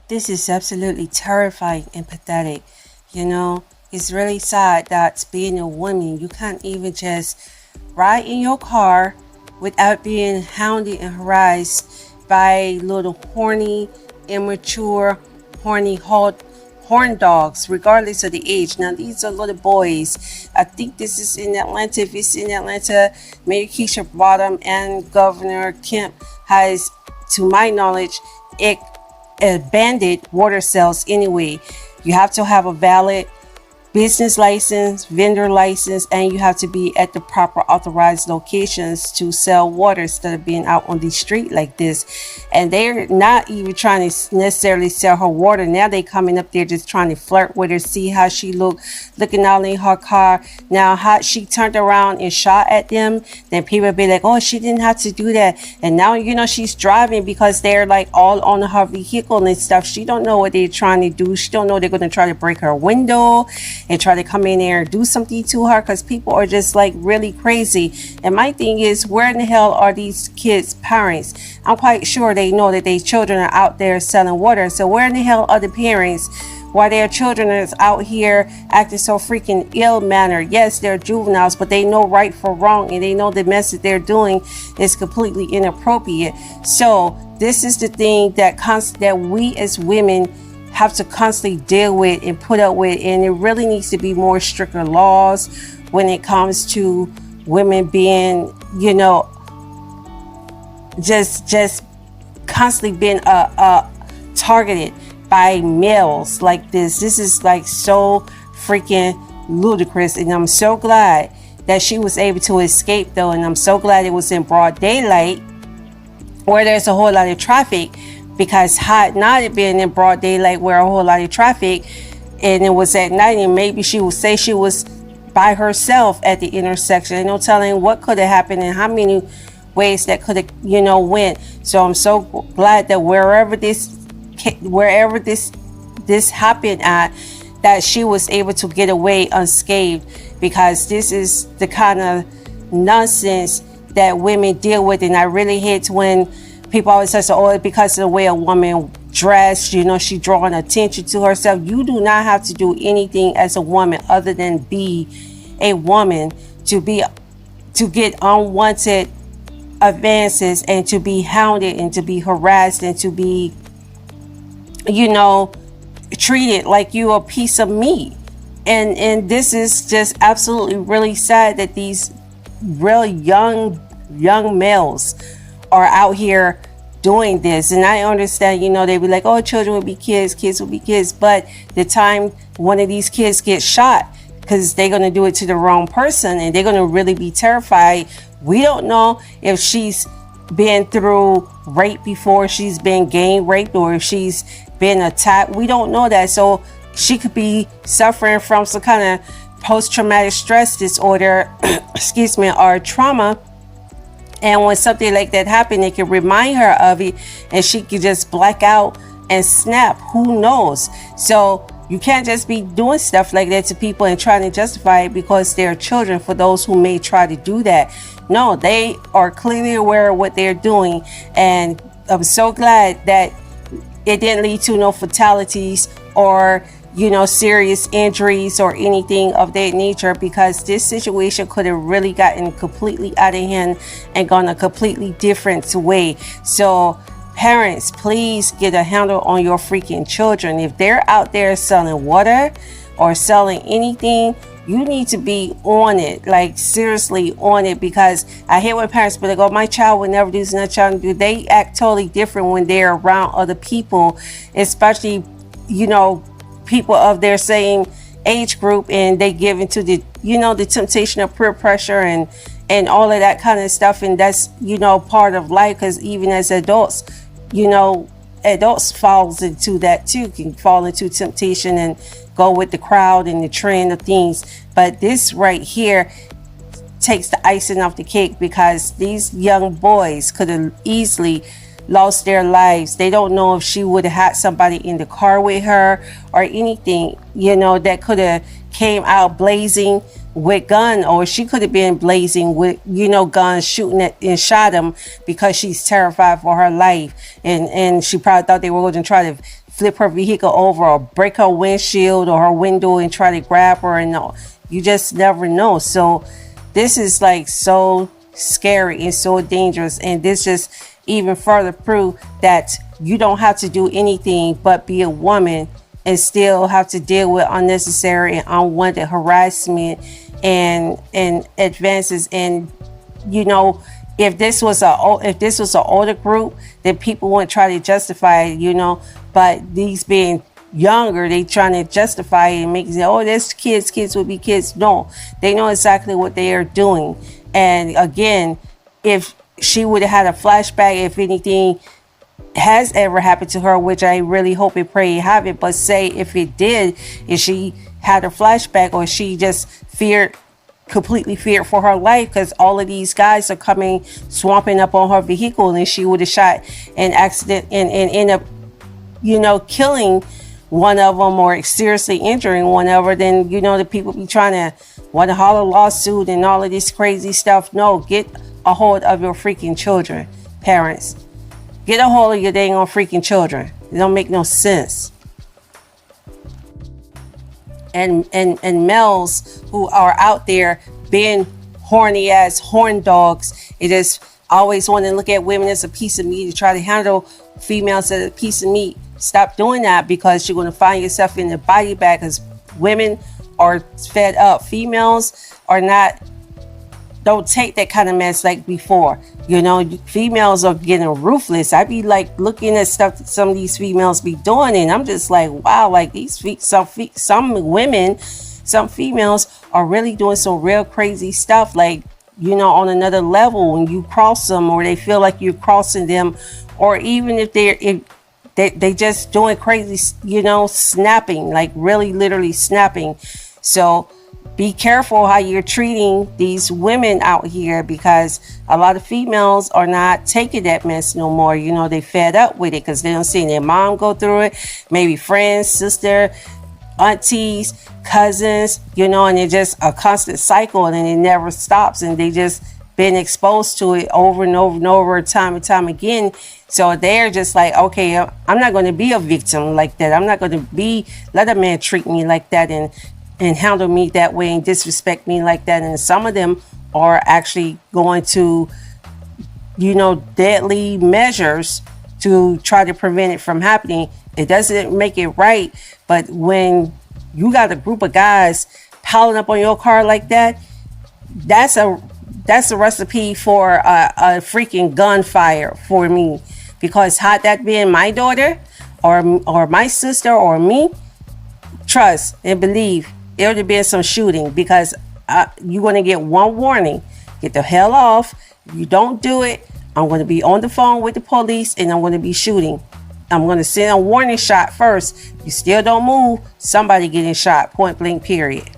This is absolutely terrifying and pathetic. You know, it's really sad that being a woman, you can't even just ride in your car without being hounded and harassed by little horny, immature, horny horn dogs, regardless of the age. Now, these are little boys. I think this is in Atlanta. If it's in Atlanta, Mayor Keisha Bottom and Governor Kemp has, to my knowledge, abandoned water cells anyway. You have to have a valid business license, vendor license, and you have to be at the proper authorized locations to sell water instead of being out on the street like this. And they're not even trying to necessarily sell her water. Now they coming up there just trying to flirt with her, see how she looking out in her car. Now how she turned around and shot at them, then people be like, oh, she didn't have to do that. And now she's driving because they're like all on her vehicle and stuff. She don't know what they're trying to do. She don't know they're going to try to break her window and try to come in there and do something to her, because people are just like really crazy. And my thing is, where in the hell are these kids' parents? I'm quite sure they know that their children are out there selling water. So where in the hell are the parents while their children is out here acting so freaking ill-mannered? Yes, they're juveniles, but they know right from wrong, and they know the mess that they're doing is completely inappropriate. So this is the thing that we as women have to constantly deal with and put up with, and it really needs to be more stricter laws when it comes to women being, just constantly being targeted by males like this. This is like so freaking ludicrous, and I'm so glad that she was able to escape though, and I'm so glad it was in broad daylight where there's a whole lot of traffic. Because had not it been in broad daylight where a whole lot of traffic and it was at night, and maybe she would say she was by herself at the intersection, and no telling what could have happened and how many ways that could have went. So I'm so glad that wherever this happened at, that she was able to get away unscathed, because this is the kind of nonsense that women deal with. And I really hate when people always say, oh, because of the way a woman dressed, she drawing attention to herself. You do not have to do anything as a woman other than be a woman to get unwanted advances, and to be hounded, and to be harassed, and to be, treated like you a piece of meat. And this is just absolutely really sad that these real young males are out here doing this. And I understand, they be like, oh, children will be kids will be kids. But the time one of these kids gets shot, because they're going to do it to the wrong person, and they're going to really be terrified. We don't know if she's been through rape before, she's been gang raped, or if she's been attacked. We don't know that. So she could be suffering from some kind of post-traumatic stress disorder, or trauma. And when something like that happened, it can remind her of it, and she could just black out and snap. Who knows? So you can't just be doing stuff like that to people and trying to justify it because they're children, for those who may try to do that. No, they are clearly aware of what they're doing. And I'm so glad that it didn't lead to no fatalities or serious injuries or anything of that nature, because this situation could have really gotten completely out of hand and gone a completely different way. So parents, please get a handle on your freaking children. If they're out there selling water or selling anything, you need to be on it, like seriously on it, because I hate when parents be like, oh, my child would never do this, and that child would do. They act totally different when they're around other people, especially, people of their same age group, and they give into the the temptation of peer pressure and all of that kind of stuff. And that's part of life, because even as adults, adults falls into that too, can fall into temptation and go with the crowd and the trend of things. But this right here takes the icing off the cake, because these young boys could have easily lost their lives. They don't know if she would have had somebody in the car with her or anything, that could have came out blazing with gun, or she could have been blazing with, guns, shooting at and shot him because she's terrified for her life. And she probably thought they were going to try to flip her vehicle over or break her windshield or her window and try to grab her, and no, you just never know. So this is like so scary and so dangerous, and this just even further proof that you don't have to do anything but be a woman and still have to deal with unnecessary and unwanted harassment and advances. And you know, if this was an older group, then people wouldn't try to justify it, you know. But these being younger, they trying to justify it and make it say, oh, there's kids would be kids. No, they know exactly what they are doing. And again, if she would have had a flashback, if anything has ever happened to her, which I really hope and pray it haven't, but say if it did, if she had a flashback or she just completely feared for her life because all of these guys are coming swamping up on her vehicle, and she would have shot an accident and end up, you know, killing one of them or seriously injuring one of them, then you know the people be trying to want to haul a lawsuit and all of this crazy stuff. No, get a hold of your freaking children, parents. Get a hold of your dang on freaking children. It don't make no sense. And males who are out there being horny ass horn dogs, it is always want to look at women as a piece of meat, to try to handle females as a piece of meat. Stop doing that, because you're going to find yourself in the body bag, because women are fed up. Females are not, don't take that kind of mess like before. You know, females are getting ruthless. I be like looking at stuff that some of these females be doing, and I'm just like, wow, like some women, some females are really doing some real crazy stuff, like, you know, on another level when you cross them, or they feel like you're crossing them, or even if they just doing crazy, you know, snapping, like really literally snapping. So be careful how you're treating these women out here, because a lot of females are not taking that mess no more. You know, they fed up with it because they don't see their mom go through it, maybe friends, sister, aunties, cousins, you know, and it's just a constant cycle, and it never stops, and they just been exposed to it over and over and over, time and time again. So they're just like, okay, I'm not going to be a victim like that. I'm not going to let a man treat me like that and handle me that way and disrespect me like that. And some of them are actually going to, you know, deadly measures to try to prevent it from happening. It doesn't make it right, but when you got a group of guys piling up on your car like that, that's a recipe for a freaking gunfire for me. Because had that been my daughter or my sister or me, trust and believe, it would have been some shooting, because you're going to get one warning. Get the hell off. If you don't do it, I'm going to be on the phone with the police and I'm going to be shooting. I'm going to send a warning shot first. You still don't move, somebody getting shot, point blank, period.